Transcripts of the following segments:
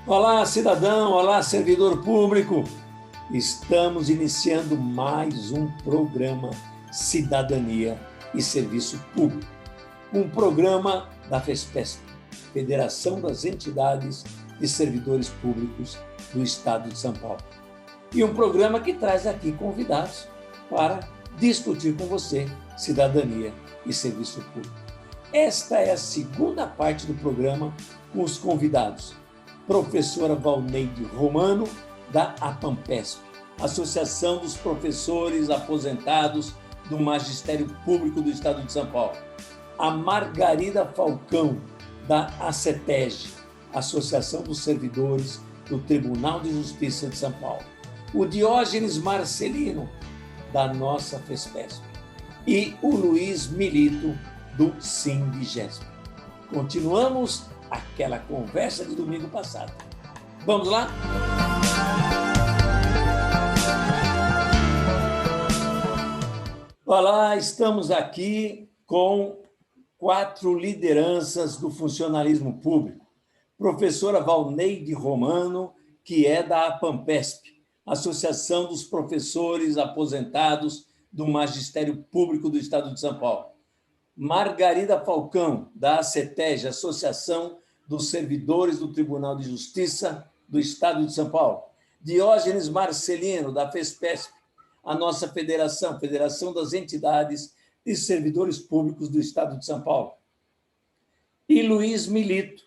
Olá, cidadão, olá, servidor público. Estamos iniciando mais um programa Cidadania e Serviço Público, um programa da FESPESP, Federação das Entidades de Servidores Públicos do Estado de São Paulo. E um programa que traz aqui convidados para discutir com você cidadania e serviço público. Esta é a segunda parte do programa com os convidados. Professora Valneide Romano, da APAMPESP, Associação dos Professores Aposentados do Magistério Público do Estado de São Paulo. A Margarida Falcão, da ACETEG, Associação dos Servidores do Tribunal de Justiça de São Paulo. O Diógenes Marcelino, da nossa FESPESP. E o Luiz Milito, do Sindigesp. Continuamos aquela conversa de domingo passado. Vamos lá? Olá, estamos aqui com 4 lideranças do funcionalismo público. Professora Valneide Romano, que é da APAMPESP, Associação dos Professores Aposentados do Magistério Público do Estado de São Paulo. Margarida Falcão, da ACETEG, Associação dos Servidores do Tribunal de Justiça do Estado de São Paulo. Diógenes Marcelino, da FESPESP, a nossa federação, Federação das Entidades de Servidores Públicos do Estado de São Paulo. E Luiz Milito,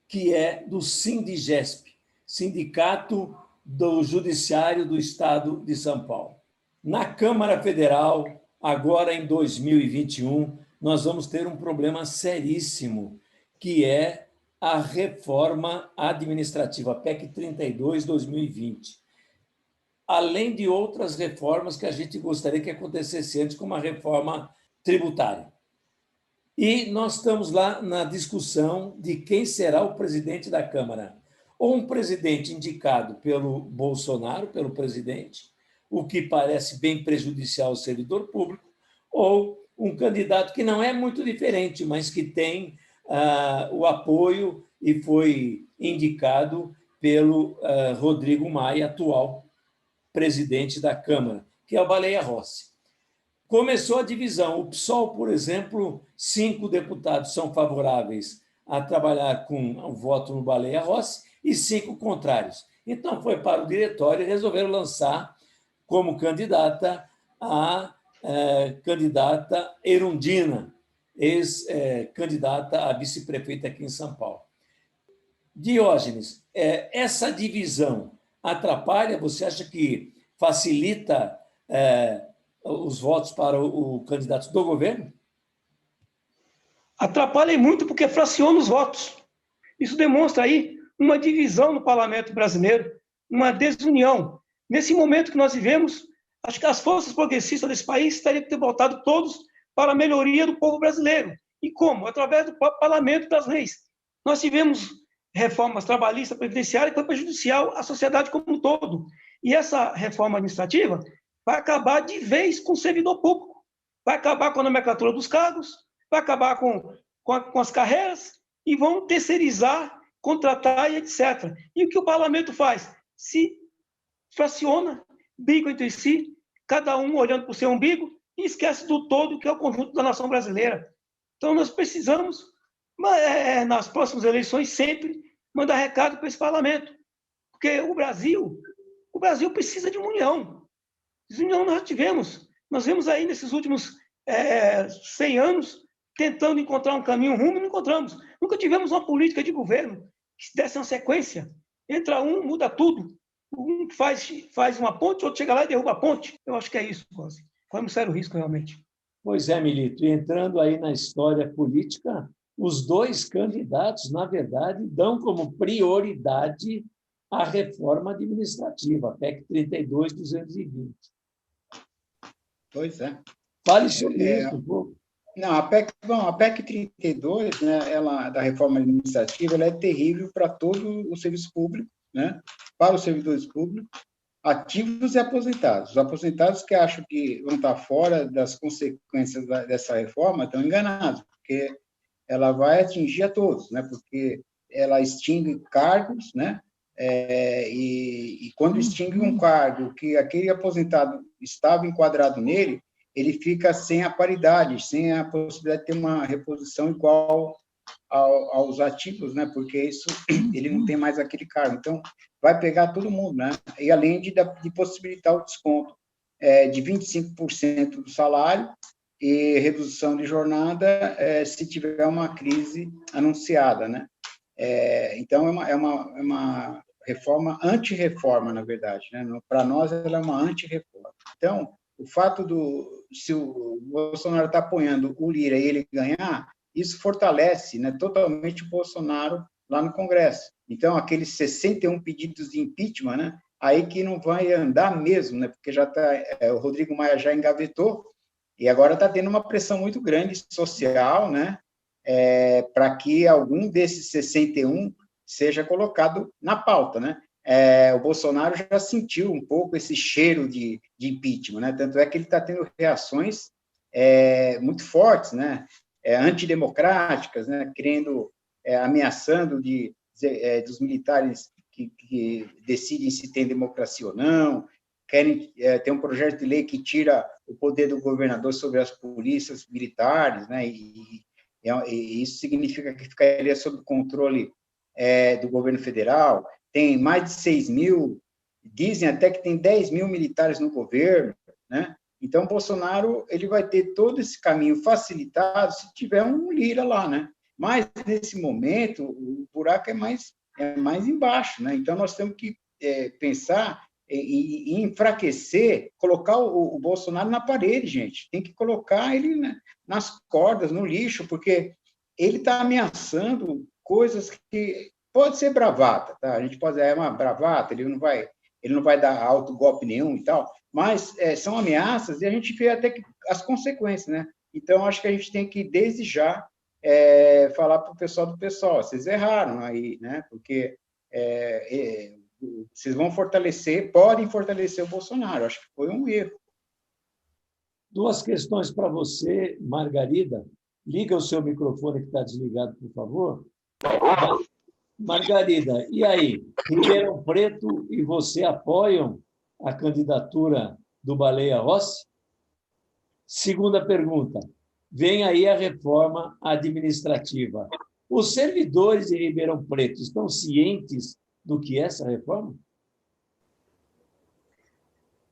que é do Sindigesp, Sindicato do Judiciário do Estado de São Paulo. Na Câmara Federal, agora em 2021, nós vamos ter um problema seríssimo, que é a reforma administrativa, PEC 32/2020. Além de outras reformas que a gente gostaria que acontecesse antes, como a reforma tributária. E nós estamos lá na discussão de quem será o presidente da Câmara. Ou um presidente indicado pelo Bolsonaro, pelo presidente, o que parece bem prejudicial ao servidor público, ou um candidato que não é muito diferente, mas que tem o apoio e foi indicado pelo Rodrigo Maia, atual presidente da Câmara, que é o Baleia Rossi. Começou a divisão. O PSOL, por exemplo, 5 deputados são favoráveis a trabalhar com o voto no Baleia Rossi e 5 contrários. Então, foi para o diretório e resolveram lançar como candidata a candidata Erundina, ex-candidata a vice-prefeita aqui em São Paulo. Diógenes, essa divisão atrapalha? Você acha que facilita os votos para o candidato do governo? Atrapalha muito porque fraciona os votos. Isso demonstra aí uma divisão no parlamento brasileiro, uma desunião. Nesse momento que nós vivemos, acho que as forças progressistas desse país teriam que ter votado todos para a melhoria do povo brasileiro. E como? Através do parlamento das leis. Nós tivemos reformas trabalhistas, previdenciárias, que foi prejudicial à sociedade como um todo. E essa reforma administrativa vai acabar de vez com o servidor público, vai acabar com a nomenclatura dos cargos, vai acabar com as carreiras e vão terceirizar, contratar e etc. E o que o parlamento faz? Se fraciona, briga entre si, cada um olhando para o seu umbigo e esquece do todo, que é o conjunto da nação brasileira. Então, nós precisamos, nas próximas eleições, sempre mandar recado para esse parlamento, porque o Brasil precisa de uma união. Desunião nós tivemos. Nós vemos aí, nesses últimos 100 anos, tentando encontrar um caminho rumo e não encontramos. Nunca tivemos uma política de governo que desse uma sequência. Entra um, muda tudo. Um faz uma ponte, outro chega lá e derruba a ponte. Eu acho que é isso, quase. Foi um sério risco, realmente. Pois é, Milito. E entrando aí na história política, os 2 candidatos, na verdade, dão como prioridade a reforma administrativa, a PEC 32/220. Pois é. Fale sobre isso um pouco. Não, a PEC 32, né, da reforma administrativa, ela é terrível para todo o serviço público, né, para os servidores públicos, ativos e aposentados. Os aposentados que acham que vão estar fora das consequências dessa reforma estão enganados, porque ela vai atingir a todos, né, porque ela extingue cargos, né, E quando extingue um cargo que aquele aposentado estava enquadrado nele, ele fica sem a paridade, sem a possibilidade de ter uma reposição igual aos ativos, né? Porque isso ele não tem mais aquele cargo. Então, vai pegar todo mundo, né? E além de possibilitar o desconto de 25% do salário e redução de jornada se tiver uma crise anunciada, né? Então, é uma reforma anti-reforma, na verdade, né? Para nós, ela é uma anti-reforma. Então, o fato se o Bolsonaro está apoiando o Lira e ele ganhar, isso fortalece, né, totalmente o Bolsonaro lá no Congresso. Então, aqueles 61 pedidos de impeachment, né, aí que não vai andar mesmo, né, porque já o Rodrigo Maia já engavetou, e agora está tendo uma pressão muito grande social, né, para que algum desses 61 seja colocado na pauta, né? O Bolsonaro já sentiu um pouco esse cheiro de impeachment, né? Tanto é que ele está tendo reações muito fortes, né? Antidemocráticas, né? Ameaçando dos militares que decidem se tem democracia ou não, querem ter um projeto de lei que tira o poder do governador sobre as polícias militares, né? E isso significa que ficaria sob controle do governo federal. Tem mais de 6 mil, dizem até que tem 10 mil militares no governo, né? Então, Bolsonaro ele vai ter todo esse caminho facilitado se tiver um Lira lá, né? Mas, nesse momento, o buraco é mais embaixo, né? Então, nós temos que pensar e enfraquecer, colocar o Bolsonaro na parede, gente. Tem que colocar ele, né, nas cordas, no lixo, porque ele está ameaçando coisas que pode ser bravata, tá? A gente pode dizer, é uma bravata, ele não vai dar alto golpe nenhum e tal, mas são ameaças e a gente vê até que as consequências, né? Então, acho que a gente tem que, desde já, falar para o pessoal do pessoal, vocês erraram aí, né? Porque vocês podem fortalecer o Bolsonaro. Acho que foi um erro. Duas questões para você, Margarida. Liga o seu microfone que está desligado, por favor. Margarida, e aí? Ribeirão Preto e você apoiam a candidatura do Baleia Rossi? Segunda pergunta. Vem aí a reforma administrativa. Os servidores de Ribeirão Preto estão cientes do que é essa reforma?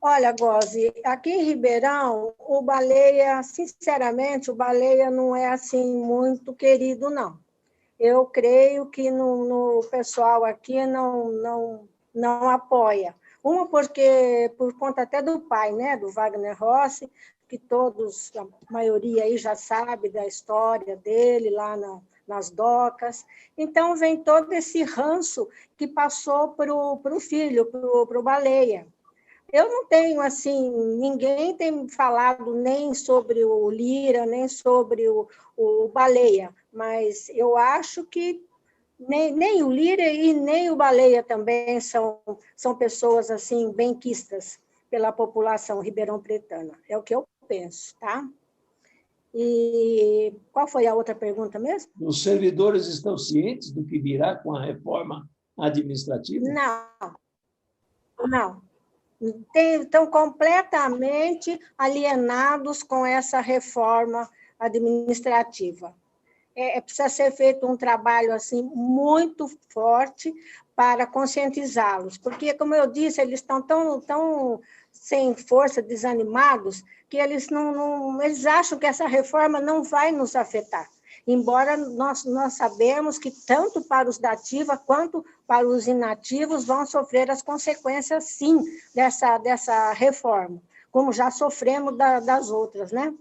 Olha, Gozi, aqui em Ribeirão, o Baleia, sinceramente, o Baleia não é assim muito querido, não. Eu creio que no pessoal aqui não apoia. Uma porque, por conta até do pai, né, do Wagner Rossi, que todos, a maioria aí já sabe da história dele lá nas docas. Então, vem todo esse ranço que passou para o filho, para o Baleia. Eu não tenho, assim, ninguém tem falado nem sobre o Lira, nem sobre o Baleia, mas eu acho que nem o Lira e nem o Baleia também são pessoas, assim, benquistas pela população ribeirão-pretana. É o que eu penso, tá? E qual foi a outra pergunta mesmo? Os servidores estão cientes do que virá com a reforma administrativa? Não. Estão completamente alienados com essa reforma administrativa. Precisa ser feito um trabalho assim muito forte para conscientizá-los, porque, como eu disse, eles estão tão sem força, desanimados, que eles eles acham que essa reforma não vai nos afetar. Embora nós sabemos que tanto para os da ativa quanto para os inativos vão sofrer as consequências, sim, dessa reforma, como já sofremos das outras, né?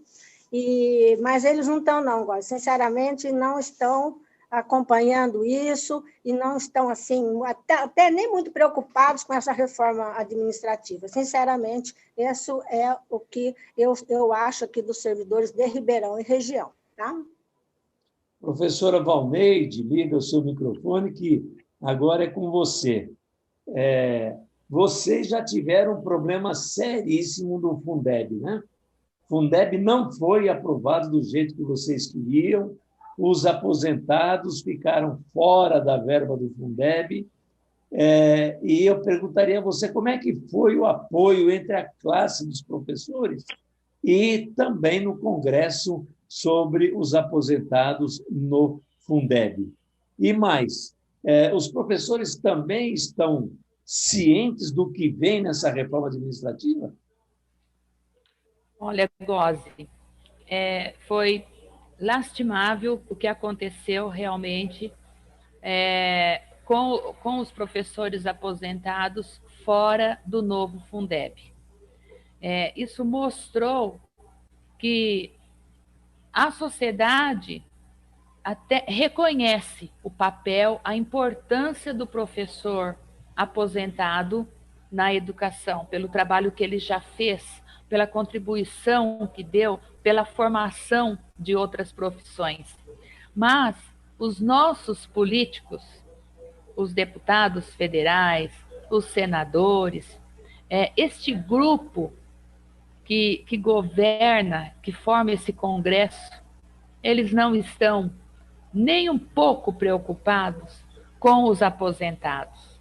Mas eles não estão, não, sinceramente, não estão acompanhando isso e não estão, assim, até nem muito preocupados com essa reforma administrativa. Sinceramente, isso é o que eu acho aqui dos servidores de Ribeirão e região, tá? Professora Valneide, liga o seu microfone, que agora é com você. Vocês já tiveram um problema seríssimo no Fundeb, né? O Fundeb não foi aprovado do jeito que vocês queriam, os aposentados ficaram fora da verba do Fundeb. E eu perguntaria a você como é que foi o apoio entre a classe dos professores e também no Congresso sobre os aposentados no Fundeb. E mais, os professores também estão cientes do que vem nessa reforma administrativa? Olha, Gozi, foi lastimável o que aconteceu realmente com os professores aposentados fora do novo Fundeb. Isso mostrou que a sociedade até reconhece o papel, a importância do professor aposentado na educação, pelo trabalho que ele já fez, pela contribuição que deu, pela formação de outras profissões. Mas os nossos políticos, os deputados federais, os senadores, este grupo que governa, que forma esse Congresso, eles não estão nem um pouco preocupados com os aposentados,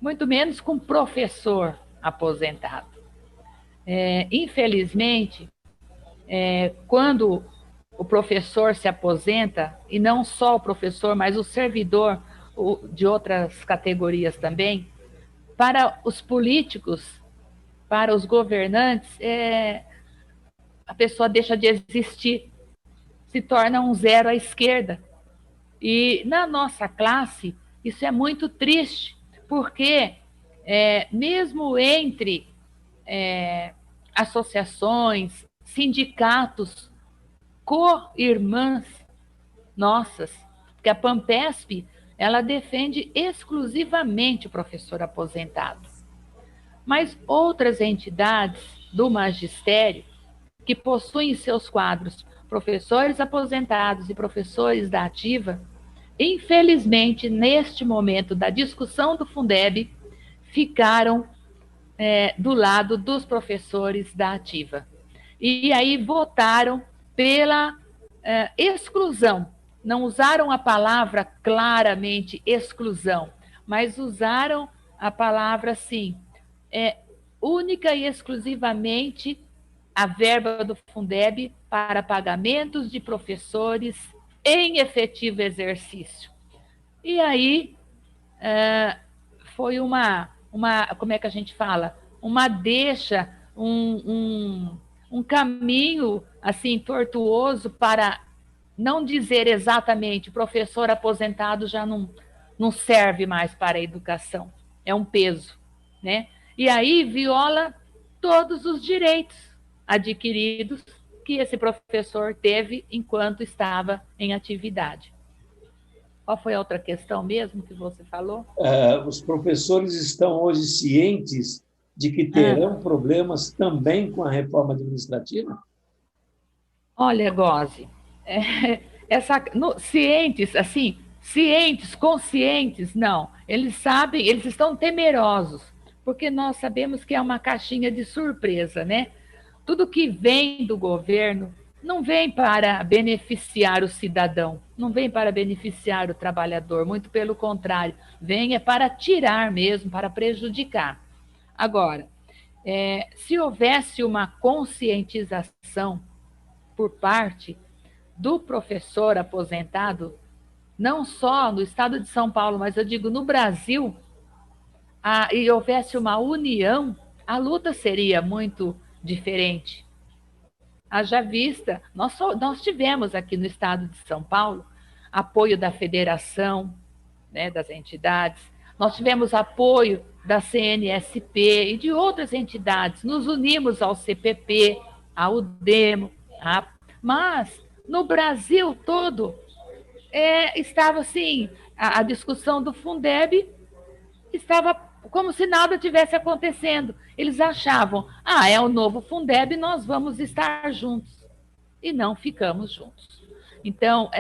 muito menos com o professor aposentado. Infelizmente, quando o professor se aposenta, e não só o professor, mas o servidor de outras categorias também, para os políticos, para os governantes, a pessoa deixa de existir, se torna um zero à esquerda. E na nossa classe, isso é muito triste, porque mesmo entre associações, sindicatos, co-irmãs nossas, porque a Pampesp, ela defende exclusivamente o professor aposentado. Mas outras entidades do magistério, que possuem em seus quadros professores aposentados e professores da ativa, infelizmente, neste momento da discussão do Fundeb, ficaram do lado dos professores da ativa. E aí votaram pela exclusão. Não usaram a palavra claramente exclusão, mas usaram a palavra, assim, única e exclusivamente a verba do Fundeb para pagamentos de professores em efetivo exercício. E aí foi como é que a gente fala? Uma deixa, um caminho assim tortuoso para não dizer exatamente professor aposentado já não serve mais para a educação, é um peso, né? E aí viola todos os direitos adquiridos que esse professor teve enquanto estava em atividade. Qual foi a outra questão mesmo que você falou? Os professores estão hoje cientes de que terão problemas também com a reforma administrativa? Olha, Gozi, cientes, conscientes, não. Eles sabem, eles estão temerosos, porque nós sabemos que é uma caixinha de surpresa, né? Tudo que vem do governo não vem para beneficiar o cidadão, não vem para beneficiar o trabalhador, muito pelo contrário, vem para tirar mesmo, para prejudicar. Agora, se houvesse uma conscientização por parte do professor aposentado, não só no estado de São Paulo, mas eu digo no Brasil, e houvesse uma união, a luta seria muito diferente. Haja vista, nós tivemos aqui no estado de São Paulo apoio da federação, né, das entidades, nós tivemos apoio da CNSP e de outras entidades, nos unimos ao CPP, ao Demo, mas no Brasil todo estava assim, a discussão do Fundeb estava como se nada tivesse acontecendo. Eles achavam, é o novo Fundeb, nós vamos estar juntos. E não ficamos juntos. Então,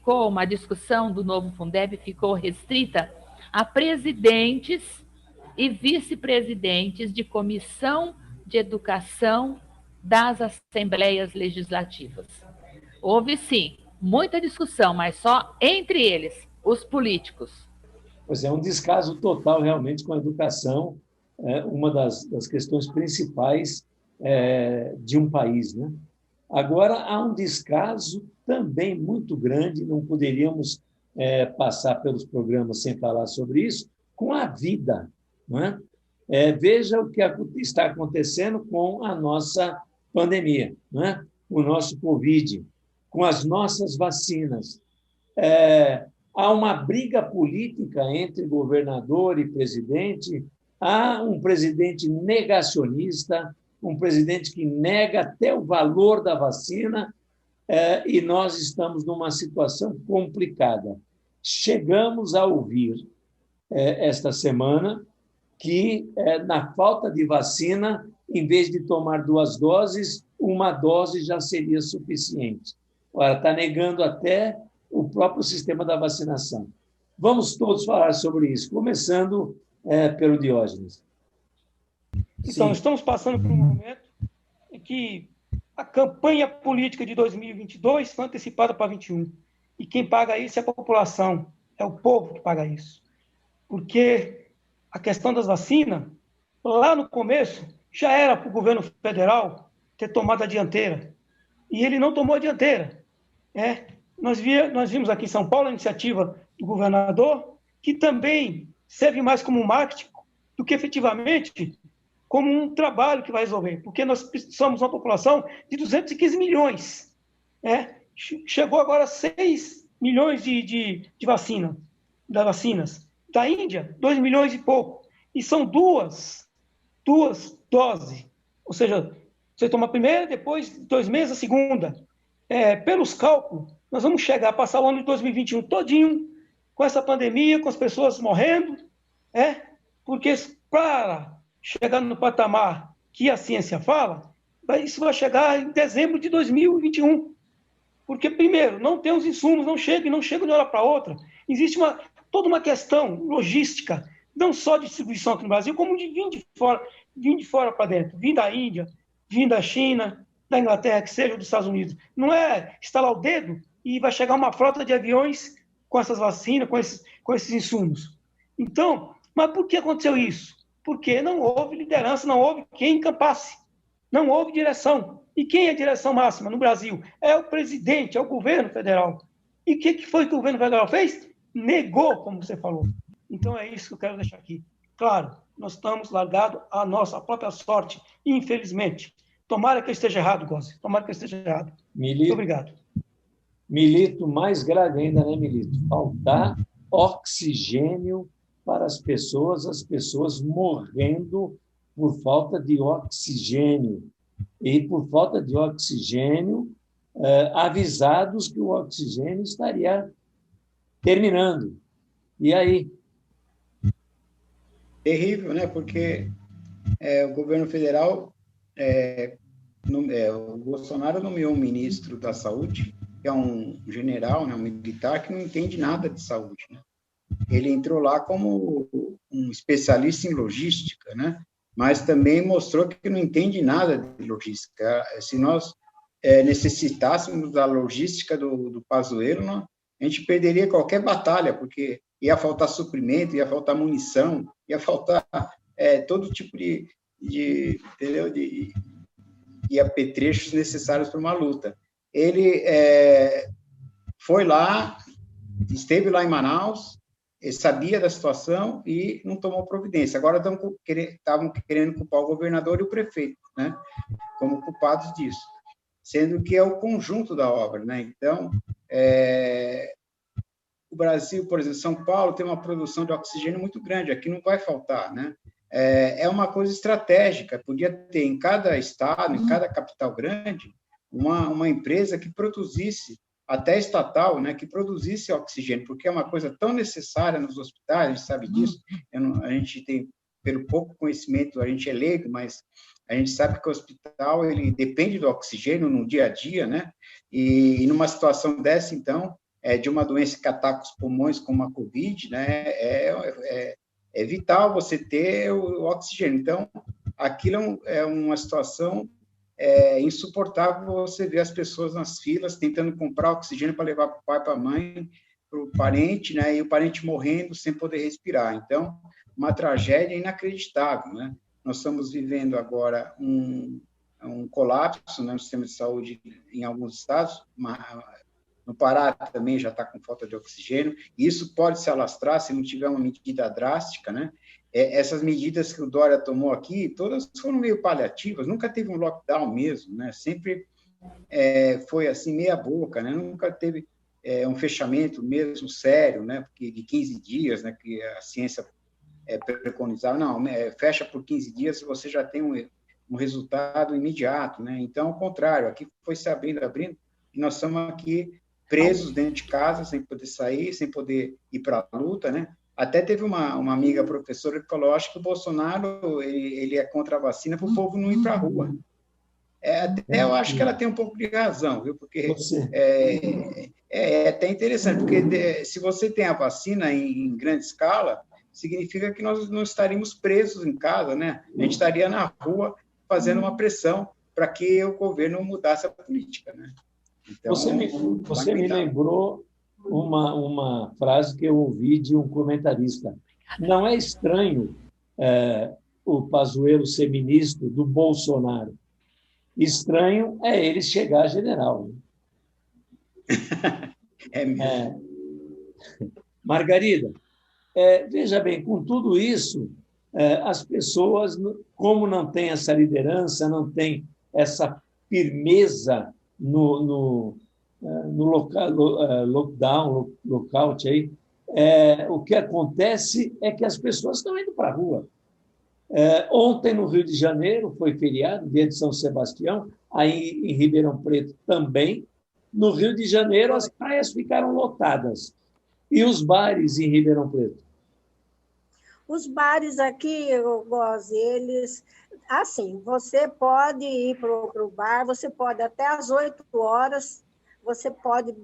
uma discussão do novo Fundeb ficou restrita a presidentes e vice-presidentes de comissão de educação das assembleias legislativas. Houve, sim, muita discussão, mas só entre eles, os políticos. Pois é, um descaso total realmente com a educação, uma das questões principais de um país, né? Agora, há um descaso também muito grande, não poderíamos passar pelos programas sem falar sobre isso, com a vida, não é? Veja o que está acontecendo com a nossa pandemia, não é? O nosso Covid, com as nossas vacinas. Há uma briga política entre governador e presidente, há um presidente negacionista, um presidente que nega até o valor da vacina, e nós estamos numa situação complicada. Chegamos a ouvir, esta semana, que, na falta de vacina, em vez de tomar 2 doses, 1 dose já seria suficiente. Ora, está negando até o próprio sistema da vacinação. Vamos todos falar sobre isso, começando pelo Diógenes. Então, estamos passando por um momento em que a campanha política de 2022 foi antecipada para 2021. E quem paga isso é a população, é o povo que paga isso. Porque a questão das vacinas, lá no começo, já era para o governo federal ter tomado a dianteira. E ele não tomou a dianteira. Nós vimos aqui em São Paulo a iniciativa do governador, que também serve mais como marketing do que efetivamente como um trabalho que vai resolver, porque nós somos uma população de 215 milhões. Chegou agora a 6 milhões de vacinas. Da Índia, 2 milhões e pouco. E são duas doses. Ou seja, você toma a primeira, depois, 2 meses, a segunda. Pelos cálculos, nós vamos chegar a passar o ano de 2021 todinho com essa pandemia, com as pessoas morrendo, porque para chegar no patamar que a ciência fala, isso vai chegar em dezembro de 2021. Porque, primeiro, não tem os insumos, não chega de uma hora para outra. Existe toda uma questão logística, não só de distribuição aqui no Brasil, como de vir de fora para dentro, vir da Índia, vir da China, da Inglaterra, que seja, dos Estados Unidos. Não é estalar o dedo e vai chegar uma frota de aviões com essas vacinas, com esses insumos. Então, mas por que aconteceu isso? Porque não houve liderança, não houve quem encampasse, não houve direção. E quem é a direção máxima no Brasil? É o presidente, é o governo federal. E o que foi que o governo federal fez? Negou, como você falou. Então é isso que eu quero deixar aqui. Claro, nós estamos largados à nossa própria sorte, infelizmente. Tomara que eu esteja errado, Góes. Tomara que eu esteja errado. Muito obrigado. Milito, mais grave ainda, né, Milito? Faltar oxigênio para as pessoas morrendo por falta de oxigênio. E por falta de oxigênio, avisados que o oxigênio estaria terminando. E aí? Terrível, né? Porque o governo federal, o Bolsonaro nomeou um ministro da Saúde, que é um general, né, um militar, que não entende nada de saúde, né? Ele entrou lá como um especialista em logística, né? Mas também mostrou que não entende nada de logística. Se nós necessitássemos da logística do Pazuello, a gente perderia qualquer batalha, porque ia faltar suprimento, ia faltar munição, ia faltar todo tipo de apetrechos necessários para uma luta. Ele foi lá, esteve lá em Manaus, sabia da situação e não tomou providência. Agora estavam querendo culpar o governador e o prefeito, né, como culpados disso, sendo que é o conjunto da obra, né? Então, o Brasil, por exemplo, São Paulo tem uma produção de oxigênio muito grande, aqui não vai faltar, né? É uma coisa estratégica, podia ter em cada estado, em cada capital grande, uma empresa que produzisse, até estatal, né, que produzisse oxigênio, porque é uma coisa tão necessária nos hospitais, a gente sabe disso, a gente tem, pelo pouco conhecimento, a gente é leigo, mas a gente sabe que o hospital, ele depende do oxigênio no dia a dia, né, e numa situação dessa, então, de uma doença que ataca os pulmões, como a Covid, né, é vital você ter o oxigênio. Então, aquilo é uma situação insuportável, você ver as pessoas nas filas tentando comprar oxigênio para levar para o pai, para a mãe, o parente, né? E o parente morrendo sem poder respirar. Então, uma tragédia inacreditável, né? Nós estamos vivendo agora um colapso, né, no sistema de saúde em alguns estados, no Pará também já está com falta de oxigênio, e isso pode se alastrar se não tiver uma medida drástica, né? Essas medidas que o Dória tomou aqui, todas foram meio paliativas, nunca teve um lockdown mesmo, né? Sempre foi assim, meia boca, né? Nunca teve um fechamento mesmo sério, né? Porque de 15 dias, né? Que a ciência preconizava, não, fecha por 15 dias e você já tem um resultado imediato, né? Então, ao contrário, aqui foi se abrindo, e nós estamos aqui presos dentro de casa, sem poder sair, sem poder ir para a luta, né? Até teve uma amiga professora que falou, acho que o Bolsonaro ele é contra a vacina para o povo não ir para a rua. Até eu acho que ela tem um pouco de razão, viu? Porque é até interessante, porque se você tem a vacina em grande escala, significa que nós não estaríamos presos em casa, né? A gente estaria na rua fazendo uma pressão para que o governo mudasse a política, né? Então, você me lembrou uma frase que eu ouvi de um comentarista. Não é estranho o Pazuello ser ministro do Bolsonaro. Estranho é ele chegar a general. Mesmo. Margarida, veja bem, com tudo isso, as pessoas, como não têm essa liderança, não têm essa firmeza no lockdown, lockout aí, o que acontece é que as pessoas estão indo para a rua. Ontem, no Rio de Janeiro, foi feriado, dia de São Sebastião, aí em Ribeirão Preto também. No Rio de Janeiro, as praias ficaram lotadas. E os bares em Ribeirão Preto? Os bares aqui, Gozi, eles... Assim, você pode ir para o bar, você pode até às 8 horas, você pode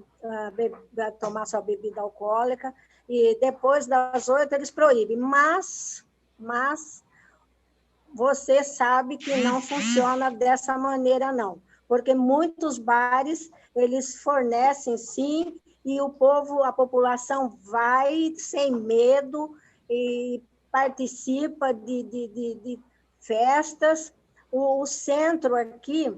tomar sua bebida alcoólica, e depois das 8 eles proíbem. Mas você sabe que não funciona dessa maneira, não. Porque muitos bares, eles fornecem, sim, e o povo, a população vai sem medo e participa de festas. O centro aqui,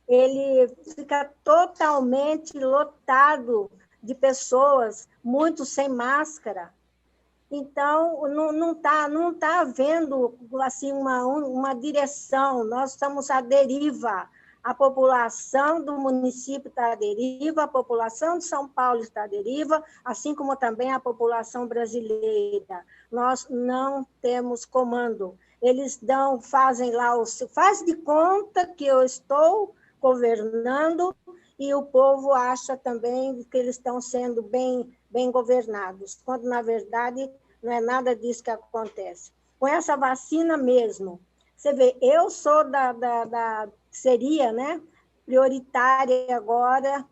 ele fica totalmente lotado de pessoas, muitos sem máscara. Então, não tá havendo assim, uma direção, nós estamos à deriva. A população do município está à deriva, a população de São Paulo está à deriva, assim como também a população brasileira. Nós não temos comando. Eles fazem lá, faz de conta que eu estou governando e o povo acha também que eles estão sendo bem governados, quando, na verdade, não é nada disso que acontece. Com essa vacina mesmo, você vê, eu sou seria, né, prioritária agora,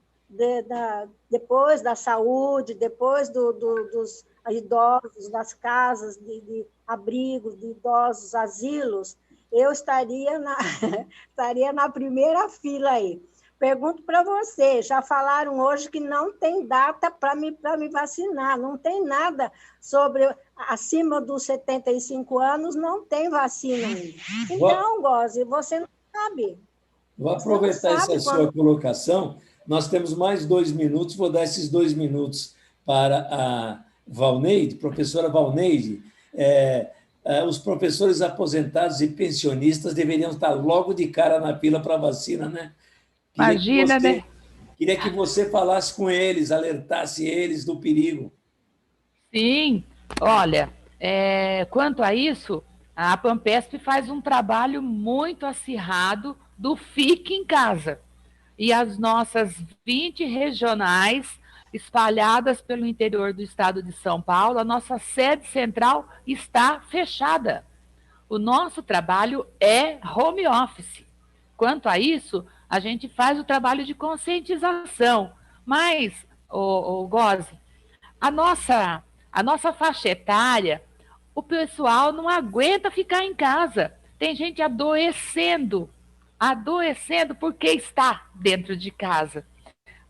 depois da saúde, depois dos idosos, das casas de abrigos de idosos, asilos, eu estaria na primeira fila aí. Pergunto para você, já falaram hoje que não tem data para me vacinar, não tem nada sobre acima dos 75 anos, não tem vacina ainda. Então, Gozi, você não sabe. Vou aproveitar essa sua colocação. Nós temos mais 2 minutos, vou dar esses 2 minutos para a Valneide, professora Valneide. Os professores aposentados e pensionistas deveriam estar logo de cara na fila para a vacina, né? Imagina, né? Queria que você falasse com eles, alertasse eles do perigo. Sim, olha, quanto a isso, a Pampesp faz um trabalho muito acirrado do Fique em Casa. E as nossas 20 regionais espalhadas pelo interior do estado de São Paulo, a nossa sede central está fechada. O nosso trabalho é home office. Quanto a isso, a gente faz o trabalho de conscientização. Mas, Gozi, a nossa faixa etária, o pessoal não aguenta ficar em casa. Tem gente adoecendo porque está dentro de casa.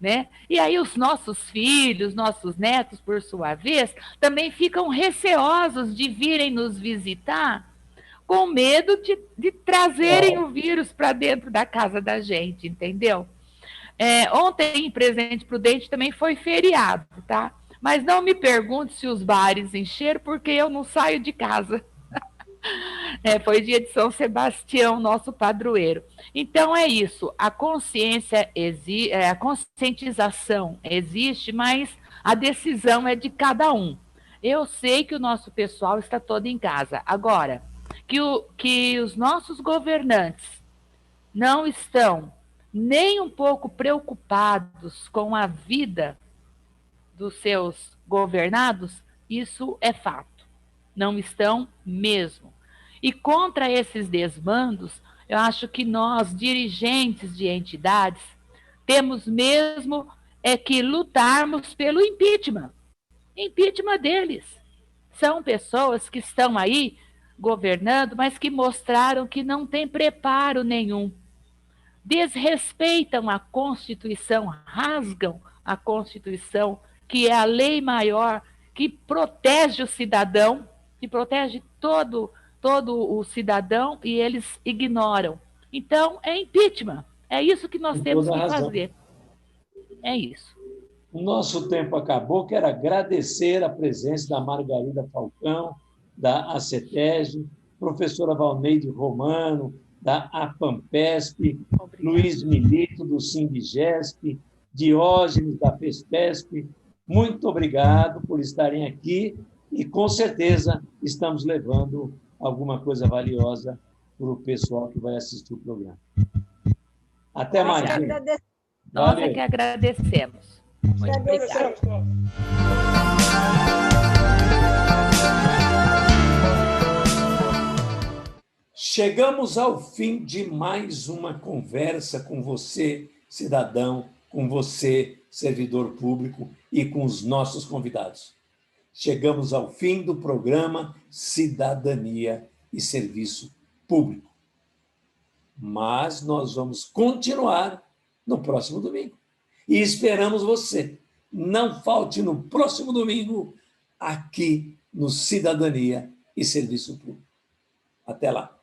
né? E aí os nossos filhos, nossos netos, por sua vez, também ficam receosos de virem nos visitar com medo de trazerem o vírus para dentro da casa da gente, entendeu? Ontem, em Presidente Prudente, também foi feriado, tá? Mas não me pergunte se os bares encheram, porque eu não saio de casa. Foi dia de São Sebastião, nosso padroeiro. Então é isso, a a conscientização existe, mas a decisão é de cada um. Eu sei que o nosso pessoal está todo em casa. Agora, que os nossos governantes não estão nem um pouco preocupados com a vida dos seus governados, isso é fato. Não estão mesmo. E contra esses desmandos, eu acho que nós, dirigentes de entidades, temos mesmo que lutarmos pelo impeachment. Impeachment deles. São pessoas que estão aí governando, mas que mostraram que não têm preparo nenhum. Desrespeitam a Constituição, rasgam a Constituição, que é a lei maior que protege o cidadão, que protege todo o cidadão, e eles ignoram. Então, é impeachment. É isso que nós temos que fazer. É isso. O nosso tempo acabou. Quero agradecer a presença da Margarida Falcão, da ACETESB, professora Valneide Romano, da APAMPESP, Luiz Milito, do Sindigesp, Diógenes, da FESPESP. Muito obrigado por estarem aqui e, com certeza, estamos levando alguma coisa valiosa para o pessoal que vai assistir o programa. Até mais. Nós é que agradecemos. Muito obrigado. Chegamos ao fim de mais uma conversa com você, cidadão, com você, servidor público, e com os nossos convidados. Chegamos ao fim do programa Cidadania e Serviço Público. Mas nós vamos continuar no próximo domingo. E esperamos você. Não falte no próximo domingo, aqui no Cidadania e Serviço Público. Até lá.